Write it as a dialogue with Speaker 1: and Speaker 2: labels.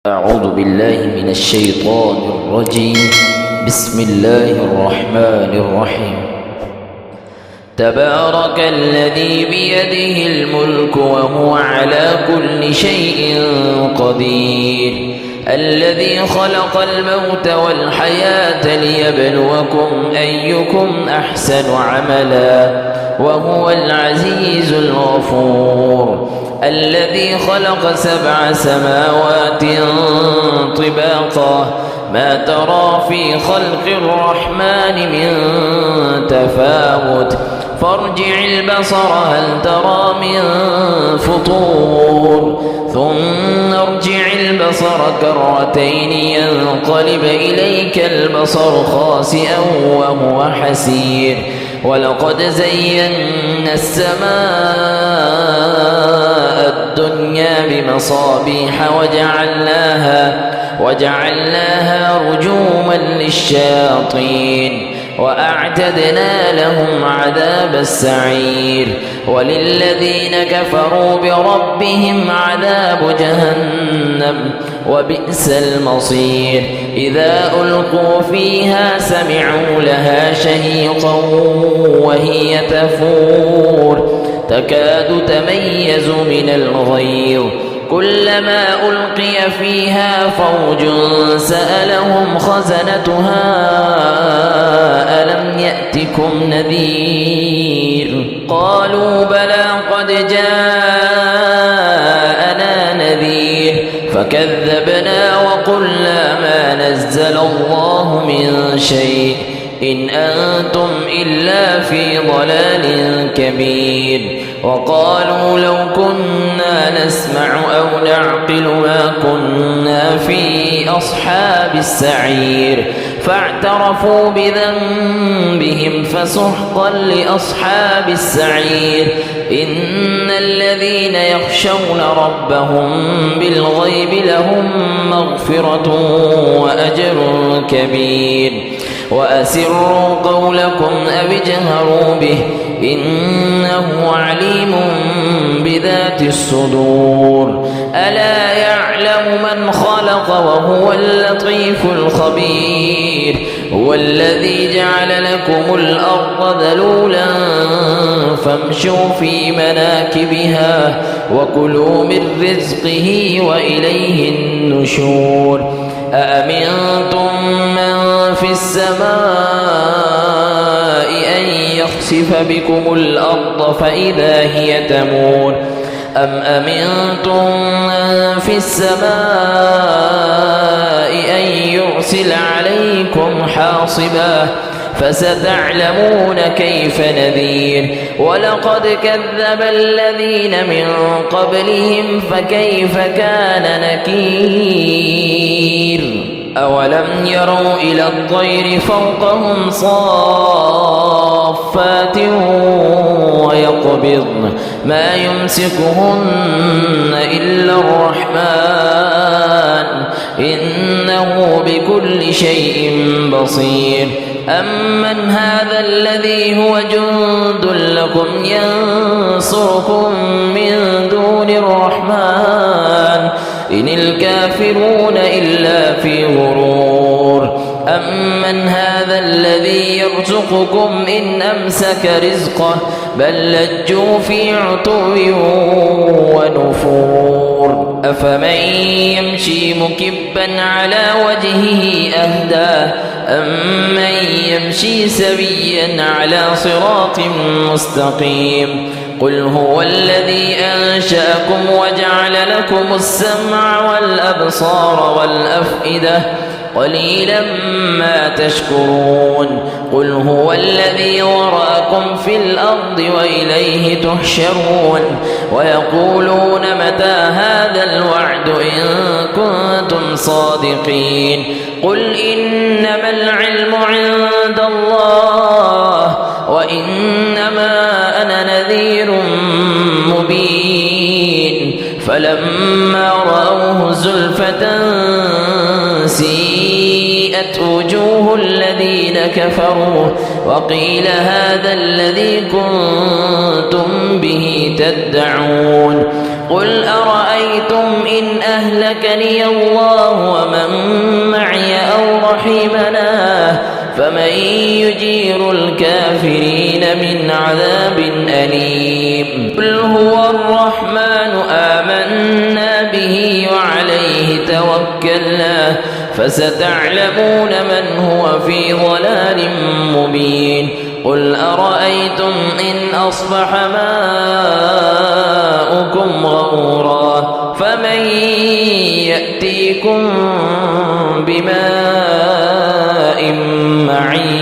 Speaker 1: أعوذ بالله من الشيطان الرجيم. بسم الله الرحمن الرحيم. تبارك الذي بيده الملك وهو على كل شيء قدير، الذي خلق الموت والحياة ليبلوكم أيكم أحسن عملا وهو العزيز الغفور، الذي خلق 7 سماوات طباقا ما ترى في خلق الرحمن من تفاوت، فارجع البصر هل ترى من فطور، ثم ارجع البصر كرتين ينقلب إليك البصر خاسئا وهو حسير، ولقد زينا السماء الدنيا بمصابيح وجعلناها رجوما للشياطين، وأعتدنا لهم عذاب السعير، وللذين كفروا بربهم عذاب جهنم وبئس المصير. إذا ألقوا فيها سمعوا لها شهيقا وهي تفور تكاد تميز من الغيظ، كلما ألقي فيها فوج سألهم خزنتها ألم يأتكم نذير، قالوا بلى قد جاءنا نذير، فكذبنا وقلنا ما نزل الله من شيء إن أنتم إلا في ضلال كبير، وقالوا لو كنا نسمع أو نعقل ما كنا في أصحاب السعير، فاعترفوا بذنبهم فسحقا لأصحاب السعير. إن الذين يخشون ربهم بالغيب لهم مغفرة وأجر كبير، وأسروا قولكم أو اجهروا به إنه عليم بذات الصدور، ألا يعلم من خلق وهو اللطيف الخبير، هو الذي جعل لكم الأرض ذلولا فامشوا في مناكبها وكلوا من رزقه وإليه النشور. أأمنتم من في السماء أن يخسف بكم الأرض فإذا هي تمور، أم أمنتم من في السماء أن يرسل عليكم حاصبا، فستعلمون كيف نذير. ولقد كذب الذين من قبلهم فكيف كان نكير. أولم يروا إلى الطير فوقهم صافات ويقبضن ما يمسكهن إلا الرحمن إنه بكل شيء بصير. أمن هذا الذي هو جند لكم ينصركم من دون الرحمن إن الكافرون إلا في غرور. أمن هذا الذي يرزقكم إن أمسك رزقه بل لجوا في عتو ونفور. أفمن يمشي مكبا على وجهه أهدى أمن يمشي سويا على صراط مستقيم. قل هو الذي أنشأكم وجعل لكم السمع والأبصار والأفئدة قليلا ما تشكرون. قل هو الذي ذرأكم في الأرض وإليه تحشرون. ويقولون متى هذا الوعد إن كنتم صادقين. قل إنما العلم عند الله وإنما أنا نذير مبين. فلما رأوه زلفة سيئت وجوه الذين كفروا وقيل هذا الذي كنتم به تدعون. قل أرأيتم إن أهلكني الله ومن معي أو رحمنا فمن يجير الكافرين من عذاب أليم قل هو الرحمن آمنا به وعليه توكلنا فستعلمون من هو في ضلال مبين قل أرأيتم إن أصبح ماؤكم غورا فمن يأتيكم بماء معين